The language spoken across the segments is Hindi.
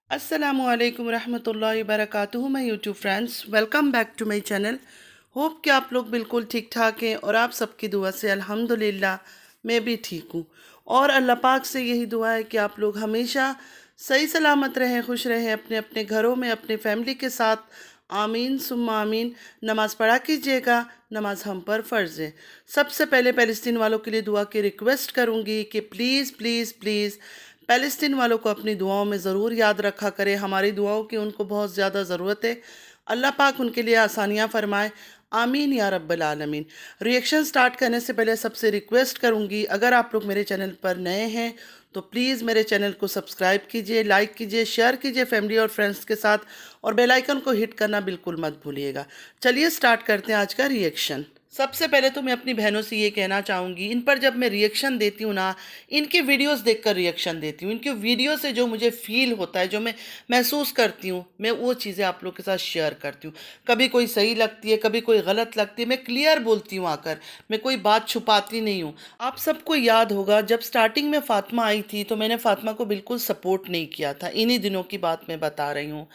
अस्सलामुअलैकुम रहमतुल्लाहि वबरकातुहू। मैं YouTube friends, welcome back to my channel. Hope कि आप लोग बिल्कुल ठीक ठाक हैं और आप सबकी दुआ से अल्हम्दुलिल्लाह मैं भी ठीक हूँ। और अल्लाह पाक से यही दुआ है कि आप लोग हमेशा सही सलामत रहें, खुश रहें अपने अपने घरों में अपने फैमिली के साथ। आमीन सुम्मा आमीन। नमाज़ पढ़ा कीजिएगा, नमाज हम पर फ़र्ज़ है। सबसे पहले फ़लस्तीन वालों के लिए दुआ की रिक्वेस्ट करूँगी कि प्लीज़ प्लीज़ प्लीज़ फ़लस्तीन वालों को अपनी दुआओं में ज़रूर याद रखा करें। हमारी दुआओं की उनको बहुत ज़्यादा ज़रूरत है। अल्लाह पाक उनके लिए आसानियाँ फ़रमाए, आमीन या रब्बल आलमीन। रिएक्शन स्टार्ट करने से पहले सबसे रिक्वेस्ट करूँगी, अगर आप लोग मेरे चैनल पर नए हैं तो प्लीज़ मेरे चैनल को सब्सक्राइब कीजिए, लाइक कीजिए, शेयर कीजिए फैमिली और फ्रेंड्स के साथ, और बेल आइकन को हिट करना बिल्कुल मत भूलिएगा। चलिए स्टार्ट करते हैं आज का रिएक्शन। सबसे पहले तो मैं अपनी बहनों से ये कहना चाहूँगी, इन पर जब मैं रिएक्शन देती हूँ ना, इनके वीडियोस देखकर रिएक्शन देती हूँ। इनके वीडियो से जो मुझे फील होता है, जो मैं महसूस करती हूँ, मैं वो चीज़ें आप लोग के साथ शेयर करती हूँ। कभी कोई सही लगती है, कभी कोई गलत लगती है, मैं क्लियर बोलती हूँ आकर, मैं कोई बात छुपाती नहीं हूँ। आप सबको याद होगा जब स्टार्टिंग में फ़ातिमा आई थी तो मैंने फ़ातिमा को बिल्कुल सपोर्ट नहीं किया था। इन्हीं दिनों की बात मैं बता रही हूँ,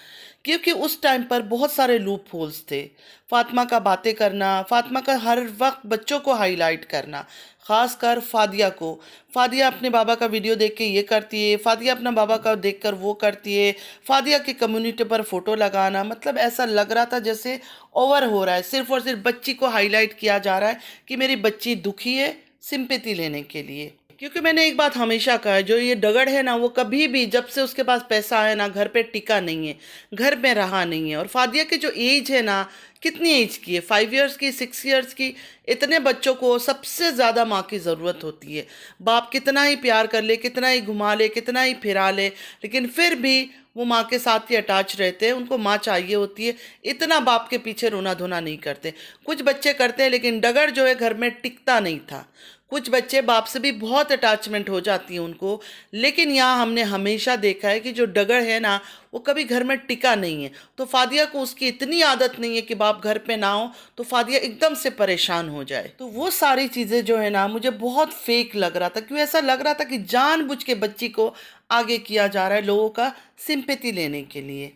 क्योंकि उस टाइम पर बहुत सारे लूप होल्स थे। फ़ातिमा का बातें करना, फ़ातिमा का हर वक्त बच्चों को हाईलाइट करना, ख़ासकर फ़ादिया को। फ़ादिया अपने बाबा का वीडियो देख के ये करती है, फ़ादिया अपना बाबा का देख कर वो करती है, फ़ादिया की कम्युनिटी पर फ़ोटो लगाना, मतलब ऐसा लग रहा था जैसे ओवर हो रहा है। सिर्फ़ और सिर्फ बच्ची को हाईलाइट किया जा रहा है कि मेरी बच्ची दुखी है, सिंपैथी लेने के लिए। क्योंकि मैंने एक बात हमेशा कहा है, जो ये डगड़ है ना, वो कभी भी जब से उसके पास पैसा है ना, घर पे टिका नहीं है, घर में रहा नहीं है। और फादिया की जो एज है ना, कितनी एज की है, 5 ईयर्स की, 6 ईयर्स की। इतने बच्चों को सबसे ज़्यादा माँ की ज़रूरत होती है। बाप कितना ही प्यार कर ले, कितना ही घुमा ले, कितना ही फिरा ले, लेकिन फिर भी वो माँ के साथ ही अटैच रहते हैं। उनको माँ चाहिए होती है। इतना बाप के पीछे रोना धोना नहीं करते। कुछ बच्चे करते हैं, लेकिन डगर जो है घर में टिकता नहीं था। कुछ बच्चे बाप से भी बहुत अटैचमेंट हो जाती है उनको, लेकिन यहाँ हमने हमेशा देखा है कि जो डगर है ना, वो कभी घर में टिका नहीं है। तो फादिया को उसकी इतनी आदत नहीं है कि बाप घर पे ना हो तो फादिया एकदम से परेशान हो जाए। तो वो सारी चीज़ें जो है ना, मुझे बहुत फेक लग रहा था। क्यों ऐसा लग रहा था कि जानबूझ के बच्ची को आगे किया जा रहा है लोगों का सिंपैथी लेने के लिए।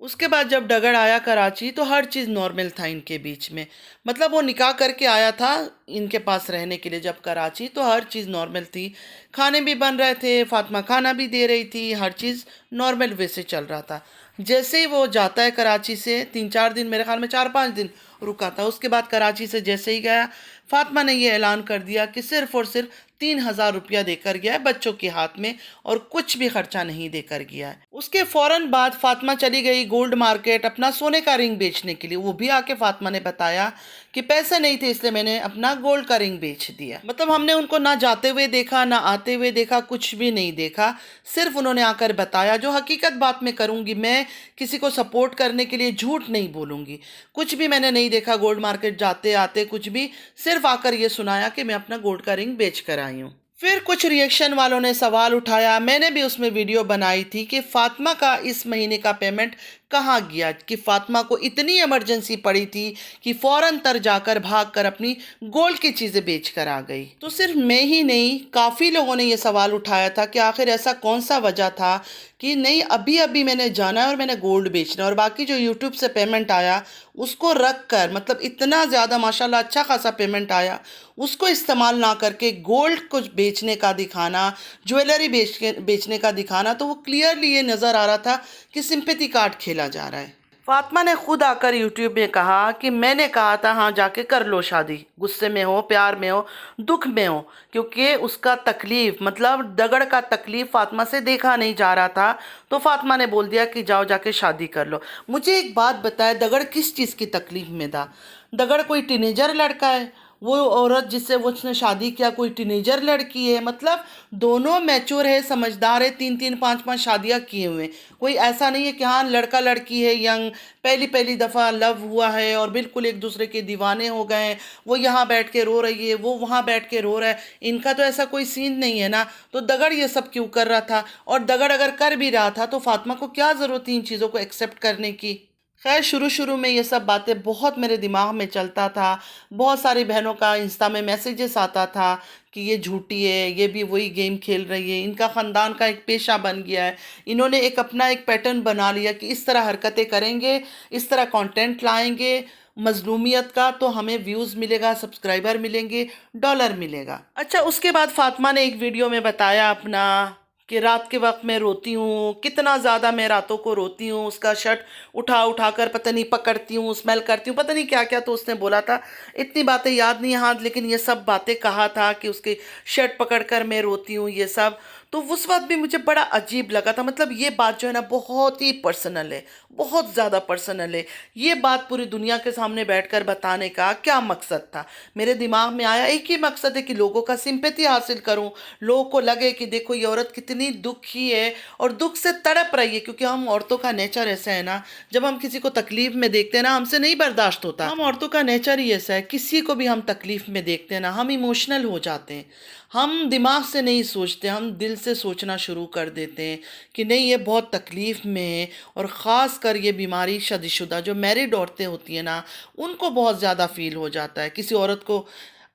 उसके बाद जब डगर आया कराची तो हर चीज़ नॉर्मल था इनके बीच में। मतलब वो निकाह करके आया था इनके पास रहने के लिए जब कराची, तो हर चीज़ नॉर्मल थी। खाने भी बन रहे थे, फातिमा खाना भी दे रही थी, हर चीज़ नॉर्मल वे से चल रहा था। जैसे ही वो जाता है कराची से, 3-4 दिन, मेरे ख्याल में 4-5 दिन रुका था। उसके बाद कराची से जैसे ही गया, फातिमा ने ये ऐलान कर दिया कि सिर्फ़ और सिर्फ 3,000 रुपया देकर गया है बच्चों के हाथ में, और कुछ भी खर्चा नहीं देकर गया है। उसके फ़ौरन बाद फातिमा चली गई गोल्ड मार्केट अपना सोने का रिंग बेचने के लिए। वो भी आके फातिमा ने बताया कि पैसे नहीं थे, इसलिए मैंने अपना गोल्ड का रिंग बेच दिया। मतलब हमने उनको ना जाते हुए देखा, ना आते हुए देखा, कुछ भी नहीं देखा। सिर्फ उन्होंने आकर बताया, जो हकीकत बात मैं करूँगी। मैं किसी को सपोर्ट करने के लिए झूठ नहीं बोलूँगी। कुछ भी मैंने नहीं देखा गोल्ड मार्केट जाते आते, कुछ भी। सिर्फ आकर ये सुनाया कि मैं अपना गोल्ड का रिंग बेच कर आई हूँ। फिर कुछ रिएक्शन वालों ने सवाल उठाया, मैंने भी उसमें वीडियो बनाई थी, कि फातिमा का इस महीने का पेमेंट कहाँ गया, कि फातिमा को इतनी इमरजेंसी पड़ी थी कि फ़ौरन तर जाकर भाग कर अपनी गोल्ड की चीज़ें बेच कर आ गई। तो सिर्फ मैं ही नहीं, काफ़ी लोगों ने ये सवाल उठाया था कि आखिर ऐसा कौन सा वजह था कि नहीं, अभी अभी मैंने जाना है और मैंने गोल्ड बेचना है, और बाकी जो यूट्यूब से पेमेंट आया उसको रख कर, मतलब इतना ज़्यादा माशाल्लाह अच्छा खासा पेमेंट आया, उसको इस्तेमाल ना करके गोल्ड को बेचने का दिखाना, ज्वेलरी बेचने का दिखाना, तो वो क्लियरली ये नज़र आ रहा था कि सिंपैथी कार्ड खेला जा रहा है। फातिमा ने खुद आकर यूट्यूब में कहा कि मैंने कहा था हाँ जाके कर लो शादी, गुस्से में हो, प्यार में हो, दुख में हो, क्योंकि उसका तकलीफ, मतलब दगड़ का तकलीफ फातिमा से देखा नहीं जा रहा था। तो फातिमा ने बोल दिया कि जाओ जाके शादी कर लो। मुझे एक बात बताए, दगड़ किस चीज़ की तकलीफ में था? दगड़ कोई टीनेजर लड़का है? वो औरत जिससे वो उसने शादी किया कोई टीनेजर लड़की है? मतलब दोनों मैच्योर है, समझदार है, 3-3 5-5 शादियां किए हुए हैं। कोई ऐसा नहीं है कि हाँ लड़का लड़की है यंग, पहली पहली दफ़ा लव हुआ है और बिल्कुल एक दूसरे के दीवाने हो गए हैं, वो यहाँ बैठ के रो रही है, वो वहाँ बैठ के रो रहा है। इनका तो ऐसा कोई सीन नहीं है ना। तो दगड़ ये सब क्यों कर रहा था? और दगड़ अगर कर भी रहा था तो फातिमा को क्या ज़रूरत थी इन चीज़ों को एक्सेप्ट करने की? खैर शुरू शुरू में ये सब बातें बहुत मेरे दिमाग में चलता था। बहुत सारी बहनों का इंस्टा में मैसेजेस आता था कि ये झूठी है, ये भी वही गेम खेल रही है, इनका ख़ानदान का एक पेशा बन गया है, इन्होंने एक अपना एक पैटर्न बना लिया कि इस तरह हरकतें करेंगे, इस तरह कंटेंट लाएंगे मजलूमियत का, तो हमें व्यूज़ मिलेगा, सब्सक्राइबर मिलेंगे, डॉलर मिलेगा। अच्छा, उसके बाद फातिमा ने एक वीडियो में बताया अपना कि रात के वक्त मैं रोती हूँ, कितना ज़्यादा मैं रातों को रोती हूँ, उसका शर्ट उठा उठा कर पता नहीं पकड़ती हूँ, स्मेल करती हूँ, पता नहीं क्या क्या तो उसने बोला था। इतनी बातें याद नहीं हाँ, लेकिन ये सब बातें कहा था कि उसके शर्ट पकड़ कर मैं रोती हूँ, ये सब। तो उस वक्त भी मुझे बड़ा अजीब लगा था। मतलब ये बात जो है ना बहुत ही पर्सनल है, बहुत ज़्यादा पर्सनल है। ये बात पूरी दुनिया के सामने बैठकर बताने का क्या मकसद था? मेरे दिमाग में आया एक ही मकसद है कि लोगों का सिंपैथी हासिल करूं, लोगों को लगे कि देखो ये औरत कितनी दुखी है और दुख से तड़प रही है। क्योंकि हम औरतों का नेचर ऐसा है ना, जब हम किसी को तकलीफ में देखते हैं ना, हमसे नहीं बर्दाश्त होता। हम औरतों का नेचर ही ऐसा है, किसी को भी हम तकलीफ में देखते हैं ना, हम इमोशनल हो जाते हैं। हम दिमाग से नहीं सोचते, हम दिल से सोचना शुरू कर देते हैं कि नहीं ये बहुत तकलीफ़ में है। और ख़ास कर ये बीमारी शादीशुदा जो मैरिड औरतें होती हैं ना, उनको बहुत ज़्यादा फील हो जाता है। किसी औरत को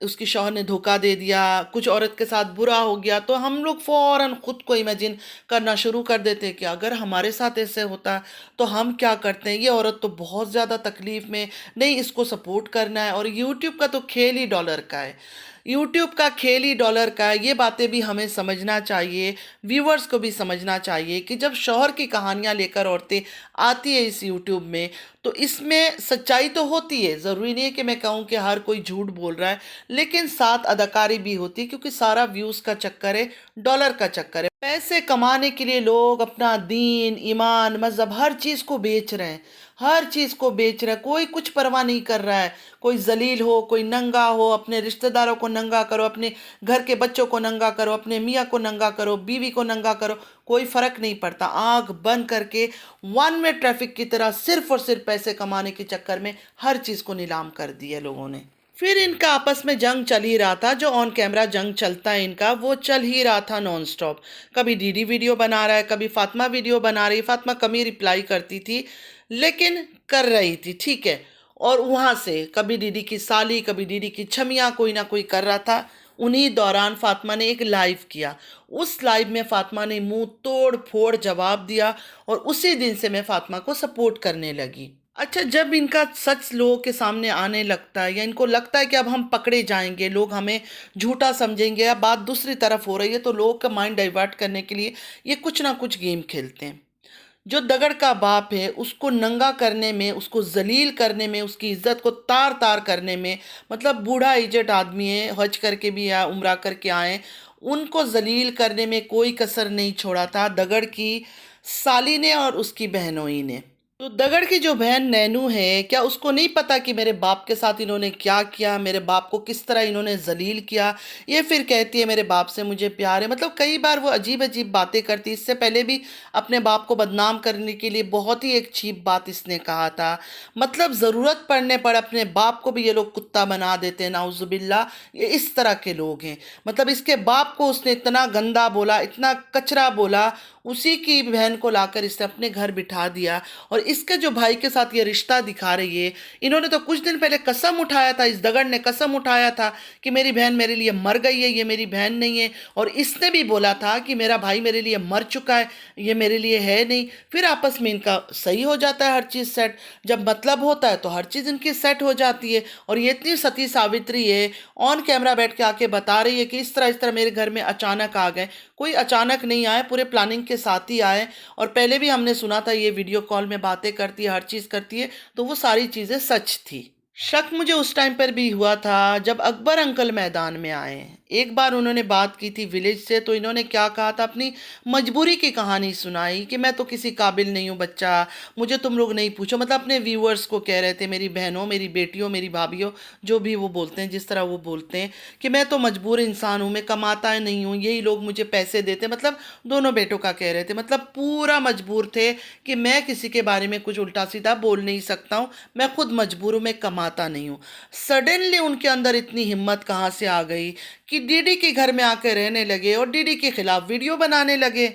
उसकी शौहर ने धोखा दे दिया, कुछ औरत के साथ बुरा हो गया, तो हम लोग फ़ौरन ख़ुद को इमेजिन करना शुरू कर देते हैं कि अगर हमारे साथ ऐसे होता तो हम क्या करते हैं। ये औरत तो बहुत ज़्यादा तकलीफ़ में, नहीं इसको सपोर्ट करना है। और यूट्यूब का तो खेल ही डॉलर का है, यूट्यूब का खेल ही डॉलर का है। ये बातें भी हमें समझना चाहिए, व्यूअर्स को भी समझना चाहिए कि जब शौहर की कहानियाँ लेकर औरतें आती है इस यूट्यूब में, तो इसमें सच्चाई तो होती है। ज़रूरी नहीं है कि मैं कहूँ कि हर कोई झूठ बोल रहा है, लेकिन साथ अदाकारी भी होती है, क्योंकि सारा व्यूज़ का चक्कर है, डॉलर का चक्कर है। पैसे कमाने के लिए लोग अपना दीन, ईमान, मज़हब हर चीज़ को बेच रहे हैं, हर चीज़ को बेच रहा है। कोई कुछ परवाह नहीं कर रहा है। कोई जलील हो, कोई नंगा हो, अपने रिश्तेदारों को नंगा करो, अपने घर के बच्चों को नंगा करो, अपने मियाँ को नंगा करो, बीवी को नंगा करो, कोई फ़र्क नहीं पड़ता। आँख बंद करके वन वे ट्रैफिक की तरह सिर्फ और सिर्फ पैसे कमाने के चक्कर में हर चीज़ को नीलाम कर दिया लोगों ने। फिर इनका आपस में जंग चल ही रहा था, जो ऑन कैमरा जंग चलता है इनका, वो चल ही रहा था नॉन स्टॉप। कभी डीडी वीडियो बना रहा है, कभी फातिमा वीडियो बना रही। फातिमा कम ही रिप्लाई करती थी, लेकिन कर रही थी, ठीक है। और वहाँ से कभी दीदी की साली, कभी दीदी की छमिया, कोई ना कोई कर रहा था। उन्हीं दौरान फातिमा ने एक लाइव किया। उस लाइव में फातिमा ने मुंह तोड़ फोड़ जवाब दिया, और उसी दिन से मैं फातिमा को सपोर्ट करने लगी। अच्छा, जब इनका सच लोगों के सामने आने लगता है, या इनको लगता है कि अब हम पकड़े जाएंगे, लोग हमें झूठा समझेंगे, या बात दूसरी तरफ हो रही है, तो लोगों का माइंड डाइवर्ट करने के लिए ये कुछ ना कुछ गेम खेलते हैं। जो दगड़ का बाप है उसको नंगा करने में, उसको जलील करने में, उसकी इज्जत को तार तार करने में, मतलब बूढ़ा एजेड आदमी है, हज करके भी या उम्रा करके आए, उनको जलील करने में कोई कसर नहीं छोड़ा था दगड़ की साली ने और उसकी बहनोई ने। तो दगड़ की जो बहन नैनू है, क्या उसको नहीं पता कि मेरे बाप के साथ इन्होंने क्या किया, मेरे बाप को किस तरह इन्होंने जलील किया? ये फिर कहती है मेरे बाप से मुझे प्यार है। मतलब कई बार वो अजीब अजीब बातें करती। इससे पहले भी अपने बाप को बदनाम करने के लिए बहुत ही एक चीप बात इसने कहा था। मतलब ज़रूरत पड़ने पर अपने बाप को भी ये लोग कुत्ता बना देते हैं, नाउजुबिल्ला। ये इस तरह के लोग हैं। मतलब इसके बाप को उसने इतना गंदा बोला, इतना कचरा बोला, उसी की बहन को लाकर इसने अपने घर बिठा दिया। और इसके जो भाई के साथ ये रिश्ता दिखा रही है, इन्होंने तो कुछ दिन पहले कसम उठाया था, इस दगड़ ने कसम उठाया था कि मेरी बहन मेरे लिए मर गई है, ये मेरी बहन नहीं है। और इसने भी बोला था कि मेरा भाई मेरे लिए मर चुका है, ये मेरे लिए है नहीं। फिर आपस में इनका सही हो जाता है हर चीज़ सेट। जब मतलब होता है तो हर चीज़ इनकी सेट हो जाती है। और ये इतनी सती सावित्री है, ऑन कैमरा बैठ के आके बता रही है कि इस तरह मेरे घर में अचानक आ गए। कोई अचानक नहीं आए, पूरे प्लानिंग के साथ ही आए। और पहले भी हमने सुना था ये वीडियो कॉल में बातें करती है, हर चीज़ करती है, तो वो सारी चीज़ें सच थी। शक मुझे उस टाइम पर भी हुआ था जब अकबर अंकल मैदान में आए। एक बार उन्होंने बात की थी विलेज से, तो इन्होंने क्या कहा था, अपनी मजबूरी की कहानी सुनाई कि मैं तो किसी काबिल नहीं हूँ बच्चा, मुझे तुम लोग नहीं पूछो। मतलब अपने व्यूअर्स को कह रहे थे, मेरी बहनों, मेरी बेटियों, मेरी भाभीियों, जो भी वो बोलते हैं, जिस तरह वो बोलते हैं कि मैं तो मजबूर इंसान हूँ, मैं कमाता नहीं हूँ, यही लोग मुझे पैसे देते। मतलब दोनों बेटों का कह रहे थे, मतलब पूरा मजबूर थे कि मैं किसी के बारे में कुछ उल्टा सीधा बोल नहीं सकता हूँ, मैं खुद मजबूर हूँ, मैं कमाता नहीं हूँ। सडनली उनके अंदर इतनी हिम्मत कहाँ से आ गई कि डीडी के घर में आकर रहने लगे और डीडी के खिलाफ वीडियो बनाने लगे।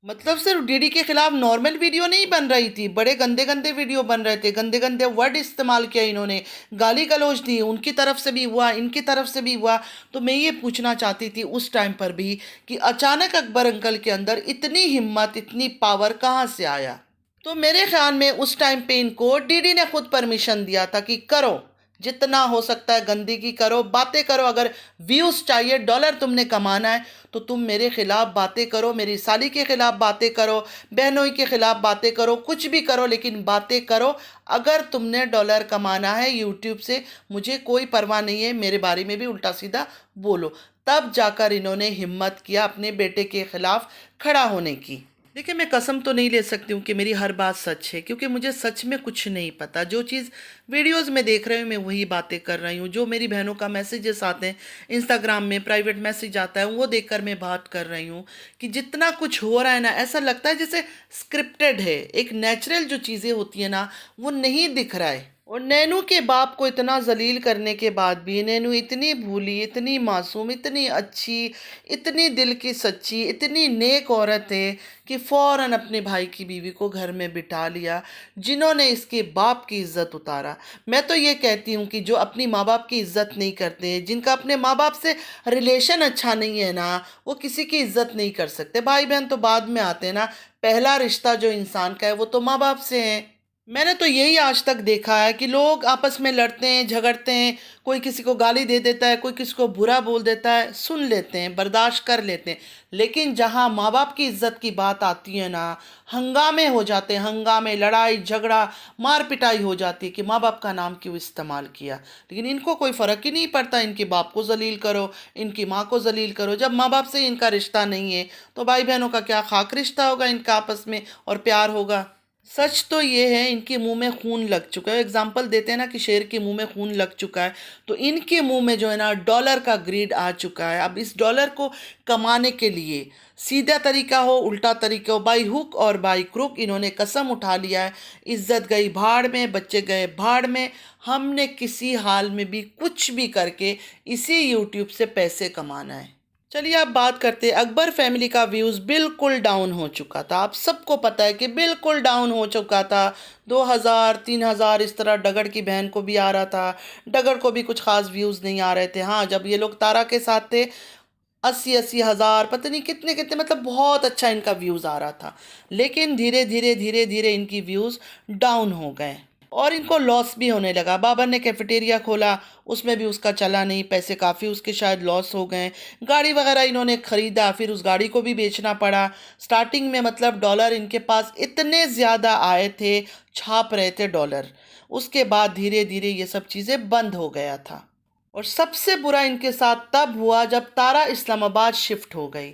मतलब सिर्फ डीडी के खिलाफ नॉर्मल वीडियो नहीं बन रही थी, बड़े गंदे गंदे वीडियो बन रहे थे, गंदे गंदे वर्ड इस्तेमाल किया इन्होंने, गाली गलौज दी, उनकी तरफ से भी हुआ, इनकी तरफ से भी हुआ। तो मैं ये पूछना चाहती थी उस टाइम पर भी कि अचानक अकबर अंकल के अंदर इतनी हिम्मत, इतनी पावर कहाँ से आया। तो मेरे ख्याल में उस टाइम पे इनको डीडी ने खुद परमिशन दिया था कि करो, जितना हो सकता है गंदगी करो, बातें करो, अगर व्यूज चाहिए, डॉलर तुमने कमाना है तो तुम मेरे खिलाफ बातें करो, मेरी साली के खिलाफ बातें करो, बहनोई के खिलाफ बातें करो, कुछ भी करो, लेकिन बातें करो। अगर तुमने डॉलर कमाना है यूट्यूब से, मुझे कोई परवाह नहीं है, मेरे बारे में भी उल्टा सीधा बोलो। तब जाकर इन्होंने हिम्मत किया अपने बेटे के खिलाफ खड़ा होने की। देखिए, मैं कसम तो नहीं ले सकती हूँ कि मेरी हर बात सच है, क्योंकि मुझे सच में कुछ नहीं पता। जो चीज़ वीडियोस में देख रही हूँ मैं वही बातें कर रही हूँ। जो मेरी बहनों का मैसेजेस आते हैं इंस्टाग्राम में, प्राइवेट मैसेज आता है, वो देखकर मैं बात कर रही हूँ कि जितना कुछ हो रहा है ना, ऐसा लगता है जैसे स्क्रिप्टेड है। एक नेचुरल जो चीज़ें होती है ना, वो नहीं दिख रहा है। और नैनू के बाप को इतना जलील करने के बाद भी नैनू इतनी भूली, इतनी मासूम, इतनी अच्छी, इतनी दिल की सच्ची, इतनी नेक औरत है कि फ़ौरन अपने भाई की बीवी को घर में बिठा लिया, जिन्होंने इसके बाप की इज़्ज़त उतारा। मैं तो ये कहती हूँ कि जो अपनी माँ बाप की इज़्ज़त नहीं करते, जिनका अपने माँ बाप से रिलेशन अच्छा नहीं है ना, वो किसी की इज़्ज़त नहीं कर सकते। भाई बहन तो बाद में आते हैं ना, पहला रिश्ता जो इंसान का है वो तो माँ बाप से है। मैंने तो यही आज तक देखा है कि लोग आपस में लड़ते हैं, झगड़ते हैं, कोई किसी को गाली दे देता है, कोई किसी को बुरा बोल देता है, सुन लेते हैं, बर्दाश्त कर लेते हैं। लेकिन जहाँ माँ बाप की इज्जत की बात आती है ना, हंगामे हो जाते हैं, हंगामे, लड़ाई झगड़ा, मार पिटाई हो जाती है कि माँ बाप का नाम क्यों इस्तेमाल किया। लेकिन इनको कोई फ़र्क ही नहीं पड़ता, इनके बाप को जलील करो, इनकी माँ को जलील करो। जब माँ बाप से इनका रिश्ता नहीं है तो भाई बहनों का क्या खाक रिश्ता होगा इनका आपस में, और प्यार होगा। सच तो ये है, इनके मुंह में खून लग चुका है। एग्जाम्पल देते हैं ना कि शेर के मुंह में खून लग चुका है, तो इनके मुंह में जो है ना डॉलर का ग्रीड आ चुका है। अब इस डॉलर को कमाने के लिए सीधा तरीका हो, उल्टा तरीका हो, बाई हुक और बाई क्रुक इन्होंने कसम उठा लिया है। इज्जत गई भाड़ में, बच्चे गए भाड़ में, हमने किसी हाल में भी कुछ भी करके इसी यूट्यूब से पैसे कमाना है। चलिए अब बात करते हैं, अकबर फैमिली का व्यूज़ बिल्कुल डाउन हो चुका था। आप सबको पता है कि बिल्कुल डाउन हो चुका था। 2000 3000 इस तरह डगड़ की बहन को भी आ रहा था, डगड़ को भी कुछ खास व्यूज़ नहीं आ रहे थे। हाँ, जब ये लोग तारा के साथ थे 80 हज़ार, पता नहीं कितने कितने, मतलब बहुत अच्छा इनका व्यूज़ आ रहा था। लेकिन धीरे धीरे धीरे धीरे इनकी व्यूज़ डाउन हो गए और इनको लॉस भी होने लगा। बाबर ने कैफेटेरिया खोला, उसमें भी उसका चला नहीं, पैसे काफ़ी उसके शायद लॉस हो गए। गाड़ी वगैरह इन्होंने ख़रीदा, फिर उस गाड़ी को भी बेचना पड़ा। स्टार्टिंग में मतलब डॉलर इनके पास इतने ज़्यादा आए थे, छाप रहे थे डॉलर। उसके बाद धीरे धीरे ये सब चीज़ें बंद हो गया था। और सबसे बुरा इनके साथ तब हुआ जब तारा इस्लामाबाद शिफ्ट हो गई।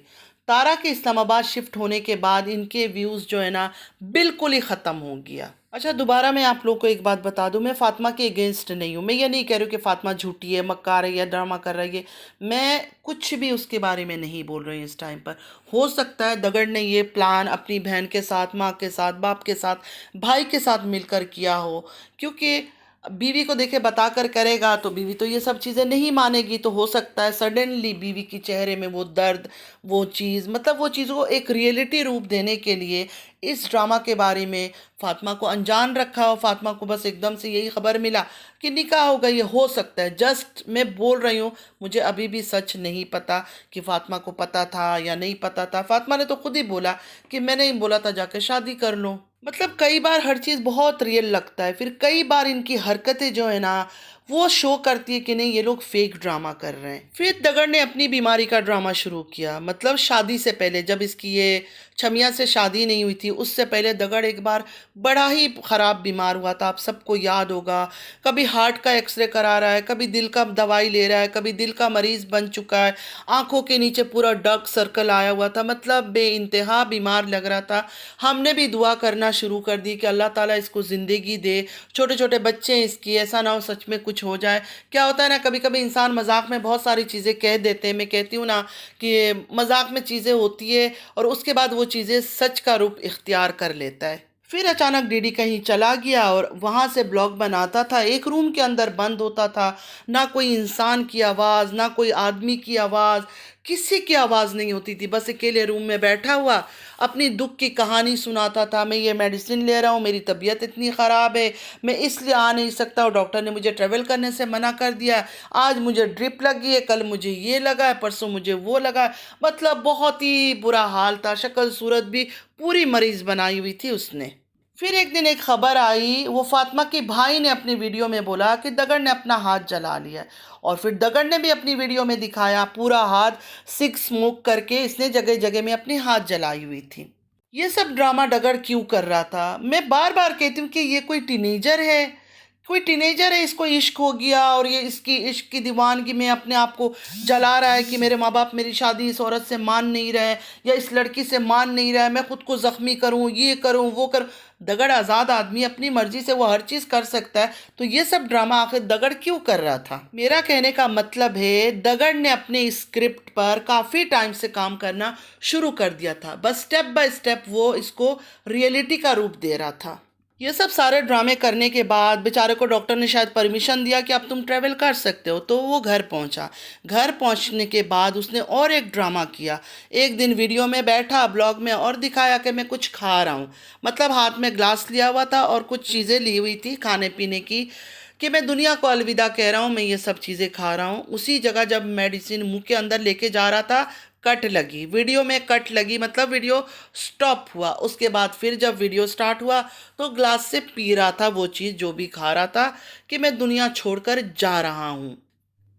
तारा के इस्लामाबाद शिफ्ट होने के बाद इनके व्यूज़ जो है ना बिल्कुल ही ख़त्म हो गया। अच्छा, दोबारा मैं आप लोगों को एक बात बता दूं, मैं फ़ातिमा के अगेंस्ट नहीं हूँ। मैं ये नहीं कह रही हूँ कि फ़ातिमा झूठी है, मक्कार है या ड्रामा कर रही है। मैं कुछ भी उसके बारे में नहीं बोल रही हूँ इस टाइम पर। हो सकता है दगड़ ने ये प्लान अपनी बहन के साथ, माँ के साथ, बाप के साथ, भाई के साथ मिलकर किया हो, क्योंकि बीवी को देखे बताकर करेगा तो बीवी तो ये सब चीज़ें नहीं मानेगी। तो हो सकता है सडनली बीवी की चेहरे में वो दर्द, वो चीज़, मतलब वो चीज़ को एक रियलिटी रूप देने के लिए इस ड्रामा के बारे में फ़ातिमा को अनजान रखा हो। फ़ातिमा को बस एकदम से यही खबर मिला कि निकाह हो गई है। हो सकता है, जस्ट मैं बोल रही हूँ, मुझे अभी भी सच नहीं पता कि फ़ातिमा को पता था या नहीं पता था। फ़ातिमा ने तो खुद ही बोला कि मैंने ही बोला था जाकर शादी कर लो। मतलब कई बार हर चीज़ बहुत रियल लगता है, फिर कई बार इनकी हरकतें जो है ना वो शो करती है कि नहीं ये लोग फेक ड्रामा कर रहे हैं। फिर दगड़ ने अपनी बीमारी का ड्रामा शुरू किया। मतलब शादी से पहले, जब इसकी ये छमिया से शादी नहीं हुई थी, उससे पहले दगड़ एक बार बड़ा ही ख़राब बीमार हुआ था। आप सबको याद होगा, कभी हार्ट का एक्सरे करा रहा है, कभी दिल का दवाई ले रहा है, कभी दिल का मरीज़ बन चुका है, आंखों के नीचे पूरा डार्क सर्कल आया हुआ था। मतलब बेइंतहा बीमार लग रहा था। हमने भी दुआ करना शुरू कर दी कि अल्लाह ताला इसको ज़िंदगी दे, छोटे छोटे बच्चे हैं इसकी, ऐसा ना हो सच में कुछ हो जाए। क्या होता है ना, कभी कभी इंसान मजाक में बहुत सारी चीज़ें कह देते हैं। मैं कहती हूँ ना कि मजाक में चीज़ें होती है और उसके बाद वो चीज़ें सच का रूप इख्तियार कर लेता है। फिर अचानक डीडी कहीं चला गया और वहाँ से ब्लॉग बनाता था, एक रूम के अंदर बंद होता था, ना कोई इंसान की आवाज़, ना कोई आदमी की आवाज़, किसी की आवाज़ नहीं होती थी, बस अकेले रूम में बैठा हुआ अपनी दुख की कहानी सुनाता था। मैं ये मेडिसिन ले रहा हूँ, मेरी तबीयत इतनी ख़राब है, मैं इसलिए आ नहीं सकता और डॉक्टर ने मुझे ट्रैवल करने से मना कर दिया है। आज मुझे ड्रिप लगी है, कल मुझे ये लगा है, परसों मुझे वो लगा है। मतलब बहुत ही बुरा हाल था, शक्ल सूरत भी पूरी मरीज़ बनाई हुई थी उसने। फिर एक दिन एक खबर आई, वो फातिमा के भाई ने अपनी वीडियो में बोला कि दगड़ ने अपना हाथ जला लिया है। और फिर दगड़ ने भी अपनी वीडियो में दिखाया पूरा हाथ सिक स्मोक करके इसने जगह जगह में अपनी हाथ जलाई हुई थी। ये सब ड्रामा डगर क्यों कर रहा था? मैं बार बार कहती हूँ कि ये कोई टीनेजर है, कोई टीनेजर है, इसको इश्क हो गया और ये इसकी इश्क की दीवानगी में अपने आप को जला रहा है कि मेरे माँ बाप मेरी शादी इस औरत से मान नहीं रहे या इस लड़की से मान नहीं रहा है, मैं खुद को ज़ख्मी करूँ, ये करूँ, वो करूँ। दगड़ आज़ाद आदमी, अपनी मर्जी से वो हर चीज़ कर सकता है, तो ये सब ड्रामा आखिर दगड़ क्यों कर रहा था? मेरा कहने का मतलब है दगड़ ने अपने स्क्रिप्ट पर काफ़ी टाइम से काम करना शुरू कर दिया था, बस स्टेप बाय स्टेप वो इसको रियलिटी का रूप दे रहा था। ये सब सारे ड्रामे करने के बाद बेचारे को डॉक्टर ने शायद परमिशन दिया कि अब तुम ट्रैवल कर सकते हो, तो वो घर पहुंचा। घर पहुंचने के बाद उसने और एक ड्रामा किया। एक दिन वीडियो में बैठा ब्लॉग में और दिखाया कि मैं कुछ खा रहा हूँ, मतलब हाथ में ग्लास लिया हुआ था और कुछ चीज़ें ली हुई थी खाने पीने की, कि मैं दुनिया को अलविदा कह रहा हूँ, मैं ये सब चीज़ें खा रहा हूँ। उसी जगह जब मेडिसिन मुंह के अंदर लेके जा रहा था, कट लगी। वीडियो में कट लगी, मतलब वीडियो स्टॉप हुआ। उसके बाद फिर जब वीडियो स्टार्ट हुआ तो ग्लास से पी रहा था वो चीज़ जो भी खा रहा था, कि मैं दुनिया छोड़कर जा रहा हूँ।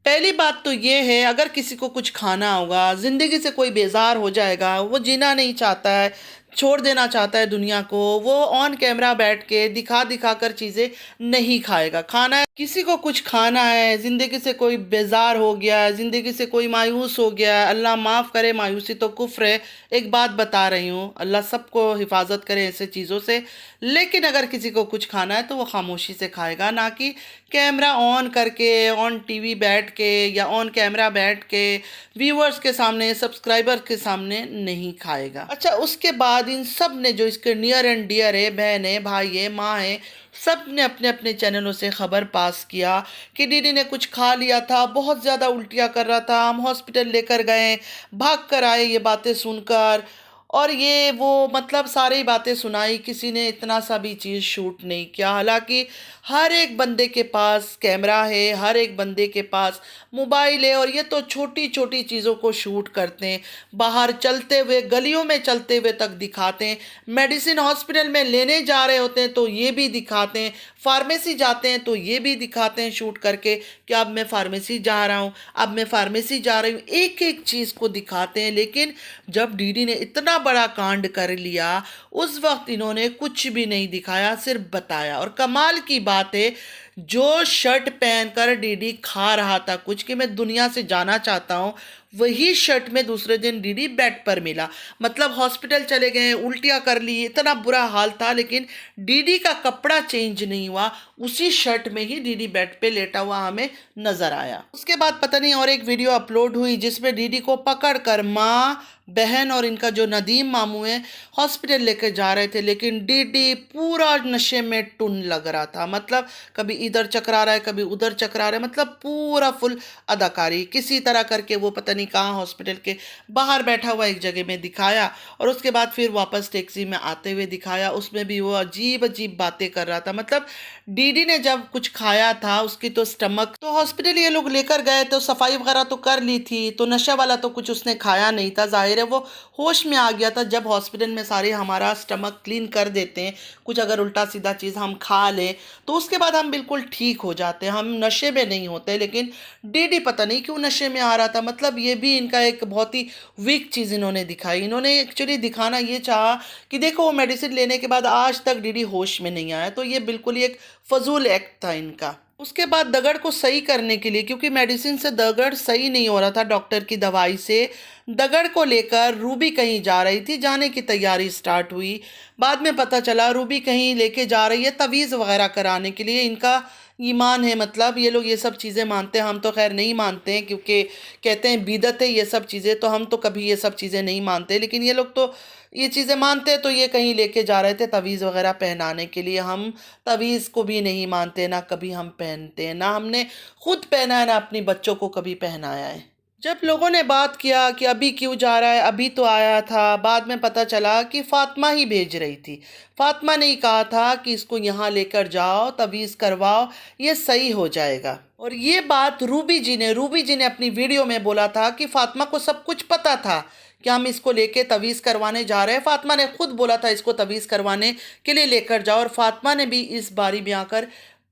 पहली बात तो ये है, अगर किसी को कुछ खाना होगा, ज़िंदगी से कोई बेजार हो जाएगा, वो जीना नहीं चाहता है, छोड़ देना चाहता है दुनिया को, वो ऑन कैमरा बैठ के दिखा दिखा कर चीज़ें नहीं खाएगा। खाना है, किसी को कुछ खाना है, ज़िंदगी से कोई बेजार हो गया है, ज़िंदगी से कोई मायूस हो गया है, अल्लाह माफ़ करे, मायूसी तो कुफ्र है, एक बात बता रही हूँ, अल्लाह सबको हिफाजत करे ऐसे चीज़ों से। लेकिन अगर किसी को कुछ खाना है तो वो खामोशी से खाएगा, ना कि कैमरा ऑन करके, ऑन टीवी बैठ के या ऑन कैमरा बैठ के व्यूअर्स के सामने, सब्सक्राइबर के सामने नहीं खाएगा। अच्छा, उसके बाद इन सब ने, जो इसके नियर एंड डियर है, बहन है, भाई है, माँ है, सब ने अपने अपने चैनलों से खबर पास किया कि दीदी ने कुछ खा लिया था, बहुत ज़्यादा उल्टियाँ कर रहा था, हम हॉस्पिटल लेकर गए, भाग कर आए ये बातें सुनकर, और ये वो, मतलब सारी बातें सुनाई। किसी ने इतना सा भी चीज़ शूट नहीं किया। हालांकि हर एक बंदे के पास कैमरा है, हर एक बंदे के पास मोबाइल है, और ये तो छोटी छोटी चीज़ों को शूट करते हैं, बाहर चलते हुए, गलियों में चलते हुए तक दिखाते हैं, मेडिसिन हॉस्पिटल में लेने जा रहे होते हैं तो ये भी दिखाते हैं, फार्मेसी जाते हैं तो ये भी दिखाते हैं शूट करके कि अब मैं फार्मेसी जा रहा हूँ, अब मैं फार्मेसी जा रही हूँ, एक एक चीज़ को दिखाते हैं। लेकिन जब डीडी ने इतना बड़ा कांड कर लिया, उस वक्त इन्होंने कुछ भी नहीं दिखाया, सिर्फ बताया। और कमाल की बात है, जो शर्ट पहनकर डीडी खा रहा था कुछ, कि मैं दुनिया से जाना चाहता हूँ, वही शर्ट में दूसरे दिन डीडी बेड पर मिला। मतलब हॉस्पिटल चले गए, उल्टियाँ कर ली, इतना बुरा हाल था, लेकिन डीडी का कपड़ा चेंज नहीं हुआ, उसी शर्ट में ही डीडी बेड पे लेटा हुआ हमें नजर आया। उसके बाद पता नहीं और एक वीडियो अपलोड हुई जिसमें डीडी को पकड़ कर माँ, बहन और इनका जो नदीम मामू है हॉस्पिटल लेकर जा रहे थे, लेकिन डीडी पूरा नशे में टुन लग रहा था। मतलब कभी इधर चकरा रहा है, कभी उधर चकरा रहा है, मतलब पूरा फुल अदाकारी। किसी तरह करके वो पता नहीं कहाँ हॉस्पिटल के बाहर बैठा हुआ एक जगह में दिखाया, और उसके बाद फिर वापस टैक्सी में आते हुए दिखाया, उसमें भी वो अजीब अजीब बातें कर रहा था। मतलब डीडी ने जब कुछ खाया था, उसकी तो स्टमक, तो हॉस्पिटल ये लोग लेकर गए तो सफाई वगैरह तो कर ली थी, तो नशा वाला तो कुछ उसने खाया नहीं था, जाहिर है वो होश में आ गया था। जब हॉस्पिटल में सारे हमारा स्टमक क्लीन कर देते हैं, कुछ अगर उल्टा सीधा चीज़ हम खा लें तो उसके बाद हम बिल्कुल ठीक हो जाते हैं, हम नशे में नहीं होते। लेकिन डीडी पता नहीं क्यों नशे में आ रहा था। मतलब ये भी इनका एक बहुत ही वीक चीज़ इन्होंने दिखाई। इन्होंने एक्चुअली दिखाना ये चाहा कि देखो वो मेडिसिन लेने के बाद आज तक डीडी होश में नहीं आया, तो ये बिल्कुल ही एक फजूल एक्ट था इनका। उसके बाद दगड़ को सही करने के लिए, क्योंकि मेडिसिन से दगड़ सही नहीं हो रहा था, डॉक्टर की दवाई से, दगड़ को लेकर रूबी कहीं जा रही थी, जाने की तैयारी स्टार्ट हुई। बाद में पता चला रूबी कहीं लेके जा रही है तवीज़ वगैरह कराने के लिए। इनका ईमान है, मतलब ये लोग ये सब चीज़ें मानते हैं, हम तो खैर नहीं मानते हैं, क्योंकि कहते हैं बिदअत है ये सब चीज़ें, तो हम तो कभी ये सब चीज़ें नहीं मानते। लेकिन ये लोग तो ये चीज़ें मानते हैं, तो ये कहीं लेके जा रहे थे तवीज़ वगैरह पहनाने के लिए। हम तवीज़ को भी नहीं मानते, ना कभी हम पहनते हैं, ना हमने खुद पहना है, ना अपनी बच्चों को कभी पहनाया है। जब लोगों ने बात किया कि अभी क्यों जा रहा है, अभी तो आया था, बाद में पता चला कि फातिमा ही भेज रही थी। फातिमा ने ही कहा था कि इसको यहाँ लेकर जाओ, तवीज़ करवाओ, ये सही हो जाएगा। और ये बात रूबी जी ने अपनी वीडियो में बोला था कि फातिमा को सब कुछ पता था कि हम इसको लेके तवीज़ करवाने जा रहे हैं। फातिमा ने खुद बोला था इसको तवीज़ करवाने के लिए लेकर जाओ, और फातिमा ने भी इस बारी में आकर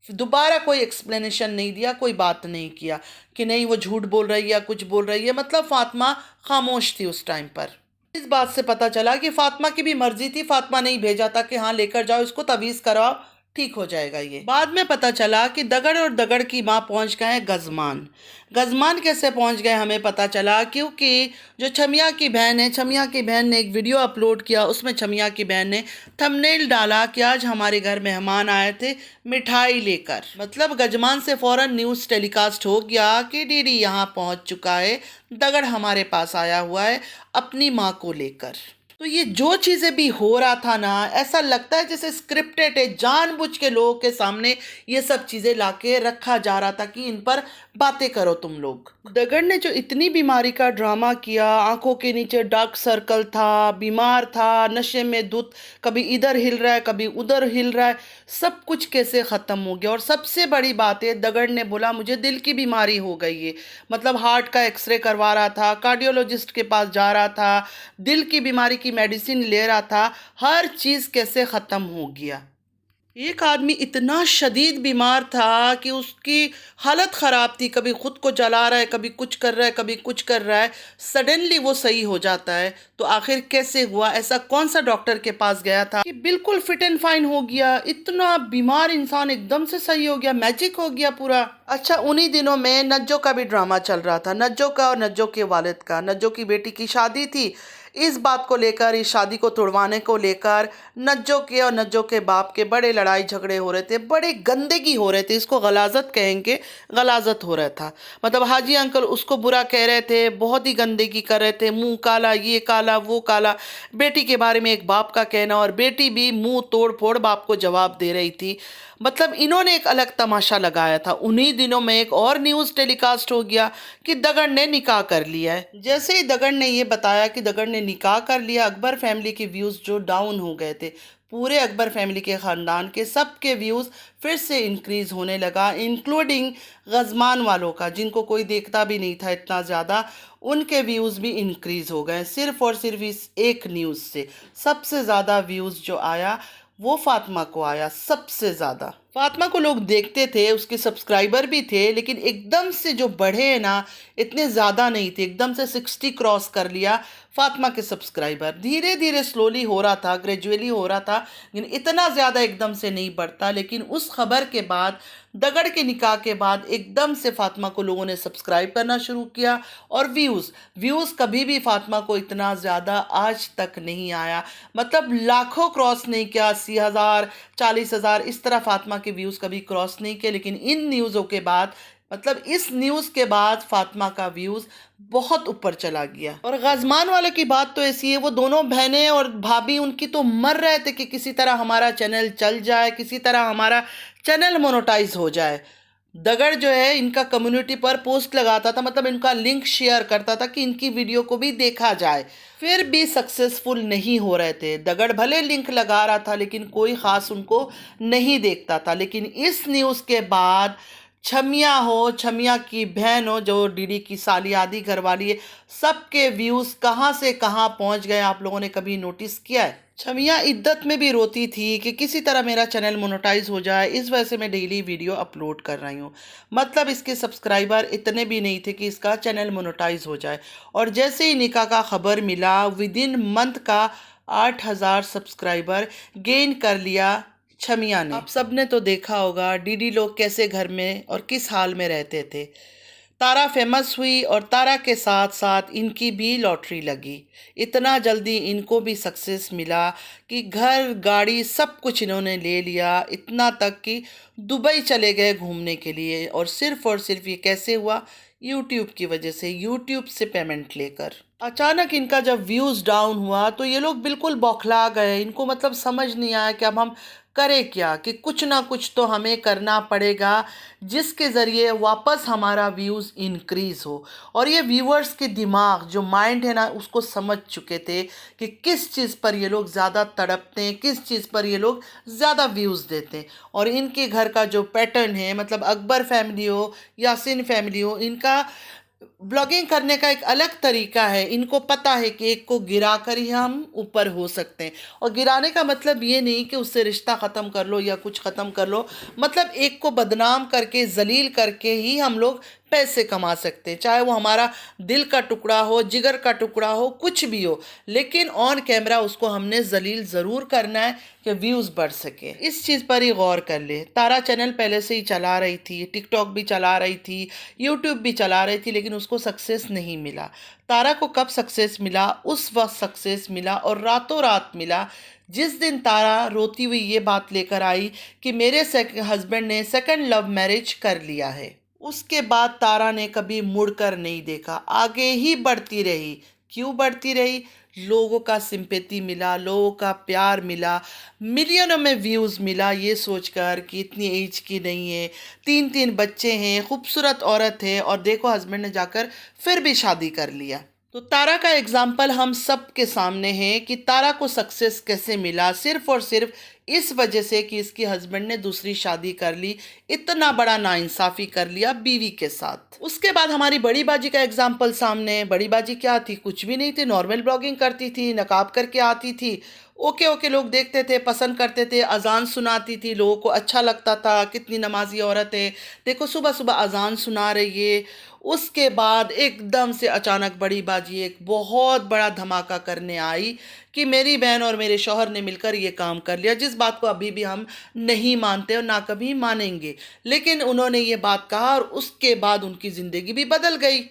दोबारा कोई एक्सप्लेनेशन नहीं दिया, कोई बात नहीं किया कि नहीं वो झूठ बोल रही है या कुछ बोल रही है। मतलब फातिमा खामोश थी उस टाइम पर। इस बात से पता चला कि फातिमा की भी मर्जी थी, फातिमा ने ही भेजा था कि हाँ लेकर जाओ इसको, तवीज़ कराओ, ठीक हो जाएगा। ये बाद में पता चला कि दगड़ और दगड़ की माँ पहुंच गए गजमान। गजमान कैसे पहुंच गए हमें पता चला, क्योंकि जो छमिया की बहन है, छमिया की बहन ने एक वीडियो अपलोड किया, उसमें छमिया की बहन ने थंबनेल डाला कि आज हमारे घर मेहमान आए थे मिठाई लेकर। मतलब गजमान से फ़ौरन न्यूज़ टेलीकास्ट हो गया कि डीडी यहाँ पहुँच चुका है, दगड़ हमारे पास आया हुआ है अपनी माँ को लेकर। तो ये जो चीज़ें भी हो रहा था ना, ऐसा लगता है जैसे स्क्रिप्टेड है, जानबूझ के लोगों के सामने ये सब चीज़ें लाके रखा जा रहा था कि इन पर बातें करो तुम लोग। दगड़ ने जो इतनी बीमारी का ड्रामा किया, आंखों के नीचे डार्क सर्कल था, बीमार था, नशे में धुत, कभी इधर हिल रहा है कभी उधर हिल रहा है, सब कुछ कैसे ख़त्म हो गया। और सबसे बड़ी बात है, दगड़ ने बोला मुझे दिल की बीमारी हो गई है। मतलब हार्ट का एक्सरे करवा रहा था, कार्डियोलॉजिस्ट के पास जा रहा था, दिल की बीमारी की मेडिसिन ले रहा था, हर चीज़ कैसे ख़त्म हो गया। एक आदमी इतना शदीद बीमार था कि उसकी हालत ख़राब थी, कभी खुद को जला रहा है, कभी कुछ कर रहा है, कभी कुछ कर रहा है, सडनली वो सही हो जाता है। तो आखिर कैसे हुआ? ऐसा कौन सा डॉक्टर के पास गया था कि बिल्कुल फिट एंड फाइन हो गया? इतना बीमार इंसान एकदम से सही हो गया, मैजिक हो गया पूरा। अच्छा, उन्हीं दिनों में नज्जो का भी ड्रामा चल रहा था, नज्जो का और नज्जो के वालिद का। नज्जो की बेटी की शादी थी, इस बात को लेकर, इस शादी को तोड़वाने को लेकर नज्जो के और नज्जो के बाप के बड़े लड़ाई झगड़े हो रहे थे, बड़े गंदगी हो रहे थे, इसको गलाजत कहेंगे, गलाजत हो रहा था। मतलब हाजी अंकल उसको बुरा कह रहे थे, बहुत ही गंदगी कर रहे थे, मुंह काला, ये काला वो काला। बेटी के बारे में एक बाप का कहना, और बेटी भी मुंह तोड़ फोड़ बाप को जवाब दे रही थी। मतलब इन्होंने एक अलग तमाशा लगाया था। उन्हीं दिनों में एक और न्यूज़ टेलीकास्ट हो गया कि दगड़ ने निकाह कर लिया है। जैसे ही दगड़ ने ये बताया कि दगड़ ने निकाह कर लिया, अकबर फैमिली के व्यूज़ जो डाउन हो गए थे, पूरे अकबर फैमिली के ख़ानदान के सबके व्यूज़ फिर से इंक्रीज़ होने लगा, इंक्लूडिंग गजमान वालों का, जिनको कोई देखता भी नहीं था इतना ज़्यादा, उनके व्यूज़ भी इंक्रीज़ हो गए। सिर्फ़ और सिर्फ इस एक न्यूज़ से सबसे ज़्यादा व्यूज़ जो आया वो फातिमा को आया, सबसे ज़्यादा। फातिमा को लोग देखते थे, उसके सब्सक्राइबर भी थे, लेकिन एकदम से जो बढ़े हैं ना, इतने ज़्यादा नहीं थे। एकदम से 60 क्रॉस कर लिया फातिमा के सब्सक्राइबर। धीरे धीरे स्लोली हो रहा था, ग्रेजुअली हो रहा था, लेकिन इतना ज़्यादा एकदम से नहीं बढ़ता। लेकिन उस खबर के बाद, दगड़ के निकाह के बाद, एकदम से फातिमा को लोगों ने सब्सक्राइब करना शुरू किया। और व्यूज़ कभी भी फातिमा को इतना ज़्यादा आज तक नहीं आया। मतलब लाखों क्रॉस नहीं किया, 80,000 40,000 इस तरह फातिमा के व्यूज़ कभी क्रॉस नहीं किए। लेकिन इन न्यूज़ों के बाद, मतलब इस न्यूज़ के बाद, फातिमा का व्यूज़ बहुत ऊपर चला गया। और गजमान वालों की बात तो ऐसी है, वो दोनों बहनें और भाभी उनकी तो मर रहे थे कि किसी तरह हमारा चैनल चल जाए, किसी तरह हमारा चैनल मोनेटाइज हो जाए। दगड़ जो है इनका कम्युनिटी पर पोस्ट लगाता था, मतलब इनका लिंक शेयर करता था कि इनकी वीडियो को भी देखा जाए, फिर भी सक्सेसफुल नहीं हो रहे थे। दगड़ भले लिंक लगा रहा था, लेकिन कोई ख़ास उनको नहीं देखता था। लेकिन इस न्यूज़ के बाद छमिया हो, छमिया की बहन हो, जो डीडी की साली आदि घरवाली है, सबके व्यूज़ कहाँ से कहाँ पहुँच गए, आप लोगों ने कभी नोटिस किया है? छमिया इद्दत में भी रोती थी कि किसी तरह मेरा चैनल मोनेटाइज हो जाए, इस वजह से मैं डेली वीडियो अपलोड कर रही हूँ। मतलब इसके सब्सक्राइबर इतने भी नहीं थे कि इसका चैनल मोनेटाइज हो जाए। और जैसे ही निकाह का खबर मिला, विद इन मंथ का 8,000 सब्सक्राइबर गेन कर लिया छमिया ने। आप सब ने तो देखा होगा डीडी लोग कैसे घर में और किस हाल में रहते थे। तारा फेमस हुई, और तारा के साथ साथ इनकी भी लॉटरी लगी। इतना जल्दी इनको भी सक्सेस मिला कि घर गाड़ी सब कुछ इन्होंने ले लिया, इतना तक कि दुबई चले गए घूमने के लिए। और सिर्फ ये कैसे हुआ? यूट्यूब की वजह से, यूट्यूब से पेमेंट लेकर। अचानक इनका जब व्यूज़ डाउन हुआ तो ये लोग बिल्कुल बौखला गए। इनको मतलब समझ नहीं आया कि अब हम करें क्या, कि कुछ ना कुछ तो हमें करना पड़ेगा जिसके ज़रिए वापस हमारा व्यूज़ इंक्रीज़ हो। और ये व्यूअर्स के दिमाग जो माइंड है ना उसको समझ चुके थे कि किस चीज़ पर ये लोग ज़्यादा तड़पते हैं, किस चीज़ पर ये लोग ज़्यादा व्यूज़ देते हैं। और इनके घर का जो पैटर्न है, मतलब अकबर फैमिली हो, यासीन फैमिली हो, इनका ब्लॉगिंग करने का एक अलग तरीका है। इनको पता है कि एक को गिरा कर ही हम ऊपर हो सकते हैं। और गिराने का मतलब ये नहीं कि उससे रिश्ता ख़त्म कर लो या कुछ ख़त्म कर लो, मतलब एक को बदनाम करके ज़लील करके ही हम लोग पैसे कमा सकते हैं, चाहे वो हमारा दिल का टुकड़ा हो, जिगर का टुकड़ा हो, कुछ भी हो। लेकिन ऑन कैमरा उसको हमने जलील ज़रूर करना है कि व्यूज़ बढ़ सके। इस चीज़ पर ही गौर कर ले। तारा चैनल पहले से ही चला रही थी, टिकटॉक भी चला रही थी, यूट्यूब भी चला रही थी, लेकिन उसको सक्सेस नहीं मिला। तारा को कब सक्सेस मिला? उस वक्त सक्सेस मिला, और रातों रात मिला जिस दिन तारा रोती हुई ये बात लेकर आई कि मेरे हस्बैंड ने सेकंड लव मैरिज कर लिया है। उसके बाद तारा ने कभी मुड़कर नहीं देखा, आगे ही बढ़ती रही। क्यों बढ़ती रही? लोगों का सिंपैथी मिला, लोगों का प्यार मिला, मिलियनों में व्यूज़ मिला, ये सोचकर कि इतनी एज की नहीं है, तीन तीन बच्चे हैं, खूबसूरत औरत है, और देखो हस्बैंड ने जाकर फिर भी शादी कर लिया। तो तारा का एग्जाम्पल हम सब के सामने है कि तारा को सक्सेस कैसे मिला, सिर्फ और सिर्फ इस वजह से कि इसके हस्बैंड ने दूसरी शादी कर ली, इतना बड़ा नाइंसाफ़ी कर लिया बीवी के साथ। उसके बाद हमारी बड़ी बाजी का एग्जाम्पल सामने है। बड़ी बाजी क्या थी? कुछ भी नहीं थी, नॉर्मल ब्लॉगिंग करती थी, नकाब करके आती थी, ओके ओके लोग देखते थे, पसंद करते थे, अजान सुनाती थी, लोगों को अच्छा लगता था, कितनी नमाजी औरत है, देखो सुबह सुबह अजान सुना रही है। उसके बाद एकदम से अचानक बड़ी बाजी एक बहुत बड़ा धमाका करने आई कि मेरी बहन और मेरे शौहर ने मिलकर ये काम कर लिया, जिस बात को अभी भी हम नहीं मानते और ना कभी मानेंगे। लेकिन उन्होंने ये बात कहा, और उसके बाद उनकी ज़िंदगी भी बदल गई।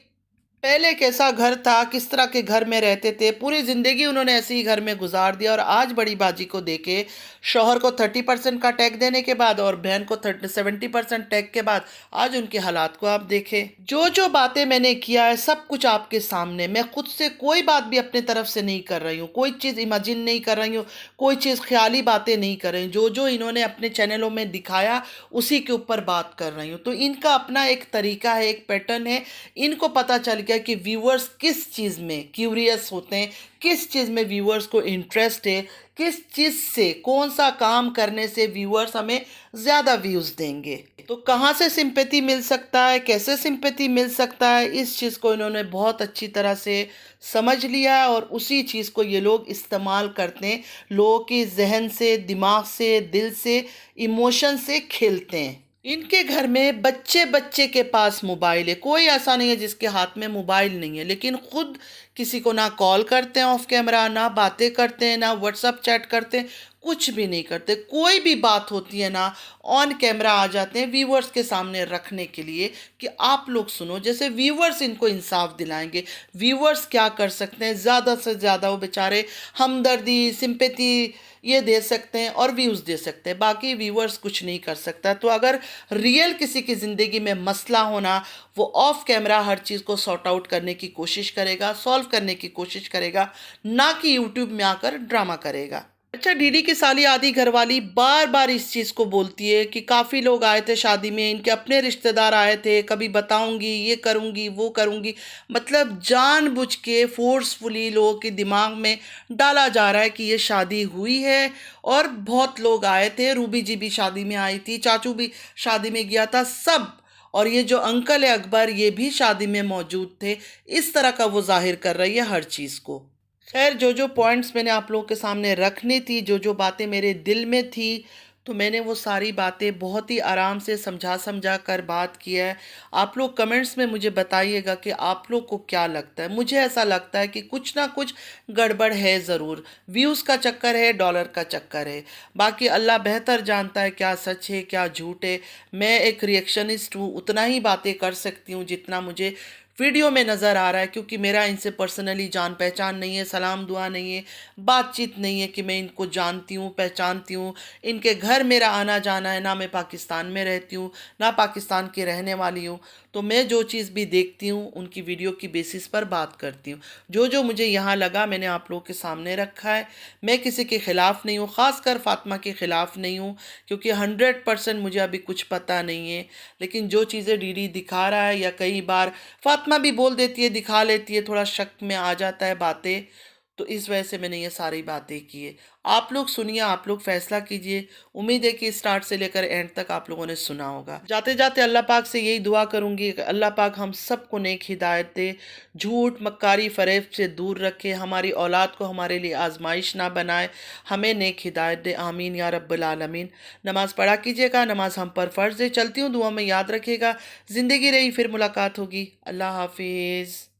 पहले कैसा घर था, किस तरह के घर में रहते थे, पूरी ज़िंदगी उन्होंने ऐसे ही घर में गुजार दिया, और आज बड़ी बाजी को देखे, शौहर को 30% का टैग देने के बाद और बहन को 70% टैग के बाद आज उनके हालात को आप देखें। जो जो बातें मैंने किया है सब कुछ आपके सामने, मैं खुद से कोई बात भी अपने तरफ से नहीं कर रही हूँ, कोई चीज़ इमेजिन नहीं कर रही हूँ, कोई चीज़ ख्याली बातें नहीं कर रही हूँ। जो जो इन्होंने अपने चैनलों में दिखाया उसी के ऊपर बात कर रही हूँ। तो इनका अपना एक तरीका है, एक पैटर्न है। इनको पता चल गया कि व्यूअर्स किस चीज़ में क्यूरियस होते हैं, किस चीज़ में व्यूअर्स को इंटरेस्ट है, किस चीज़ से, कौन सा काम करने से व्यूअर्स हमें ज़्यादा व्यूज़ देंगे। तो कहाँ से सिंपैथी मिल सकता है, कैसे सिंपैथी मिल सकता है, इस चीज़ को इन्होंने बहुत अच्छी तरह से समझ लिया है, और उसी चीज़ को ये लोग इस्तेमाल करते हैं, लोगों के जहन से, दिमाग से, दिल से, इमोशन से खेलते हैं। इनके घर में बच्चे बच्चे के पास मोबाइल है, कोई ऐसा नहीं है जिसके हाथ में मोबाइल नहीं है, लेकिन खुद किसी को ना कॉल करते हैं ऑफ कैमरा, ना बातें करते हैं, ना व्हाट्सअप चैट करते हैं, कुछ भी नहीं करते। कोई भी बात होती है ना, ऑन कैमरा आ जाते हैं व्यूवर्स के सामने रखने के लिए कि आप लोग सुनो, जैसे व्यूवर्स इनको इंसाफ दिलाएंगे। व्यूवर्स क्या कर सकते हैं, ज़्यादा से ज़्यादा वो बेचारे हमदर्दी, सिंपैथी ये दे सकते हैं और व्यूज़ दे सकते हैं, बाकी व्यूअर्स कुछ नहीं कर सकता। तो अगर रियल किसी की ज़िंदगी में मसला होना, वो ऑफ कैमरा हर चीज़ को सॉर्ट आउट करने की कोशिश करेगा, सॉल्व करने की कोशिश करेगा, ना कि यूट्यूब में आकर ड्रामा करेगा। अच्छा, डीडी की साली आदि घरवाली बार बार इस चीज़ को बोलती है कि काफ़ी लोग आए थे शादी में, इनके अपने रिश्तेदार आए थे, कभी बताऊंगी, ये करूंगी, वो करूंगी, मतलब जानबूझ के फोर्सफुली लोगों के दिमाग में डाला जा रहा है कि ये शादी हुई है। और बहुत लोग आए थे, रूबी जी भी शादी में आई थी, चाचू भी शादी में गया था, सब। और ये जो अंकल है अकबर, ये भी शादी में मौजूद थे। इस तरह का वो जाहिर कर रही है हर चीज़ को। खैर, जो जो पॉइंट्स मैंने आप लोगों के सामने रखनी थी, जो जो बातें मेरे दिल में थी, तो मैंने वो सारी बातें बहुत ही आराम से समझा समझा कर बात की है। आप लोग कमेंट्स में मुझे बताइएगा कि आप लोग को क्या लगता है। मुझे ऐसा लगता है कि कुछ ना कुछ गड़बड़ है ज़रूर। व्यूज़ का चक्कर है, डॉलर का चक्कर है, बाकी अल्लाह बेहतर जानता है क्या सच है क्या झूठ है। मैं एक रिएक्शनिस्ट हूँ, उतना ही बातें कर सकती हूँ जितना मुझे वीडियो में नज़र आ रहा है, क्योंकि मेरा इनसे पर्सनली जान पहचान नहीं है, सलाम दुआ नहीं है, बातचीत नहीं है कि मैं इनको जानती हूँ पहचानती हूँ। इनके घर मेरा आना जाना है, ना मैं पाकिस्तान में रहती हूँ ना पाकिस्तान की रहने वाली हूँ। तो मैं जो चीज़ भी देखती हूँ उनकी वीडियो की बेसिस पर बात करती हूँ। जो जो मुझे यहाँ लगा मैंने आप लोगों के सामने रखा है। मैं किसी के ख़िलाफ़ नहीं हूँ, ख़ासकर फ़ातिमा के ख़िलाफ़ नहीं हूँ, क्योंकि 100% मुझे अभी कुछ पता नहीं है। लेकिन जो चीज़ें डीडी दिखा रहा है, या कई बार फ़ातिमा भी बोल देती है, दिखा लेती है, थोड़ा शक में आ जाता है बातें, तो इस वजह से मैंने ये सारी बातें की है। आप लोग सुनिए, आप लोग फैसला कीजिए। उम्मीद है कि स्टार्ट से लेकर एंड तक आप लोगों ने सुना होगा। जाते जाते अल्लाह पाक से यही दुआ करूंगी कि अल्लाह पाक हम सबको नेक हिदायत दे, झूठ मक्कारी फ़रेब से दूर रखे, हमारी औलाद को हमारे लिए आजमाइश ना बनाए, हमें नेक हिदायत दे। आमीन या रब्बल आलमीन। नमाज़ पढ़ा कीजिएगा, नमाज हम पर फ़र्ज़ है। चलती हूँ, दुआ में याद रखिएगा। ज़िंदगी रही फिर मुलाकात होगी। अल्लाह हाफिज़।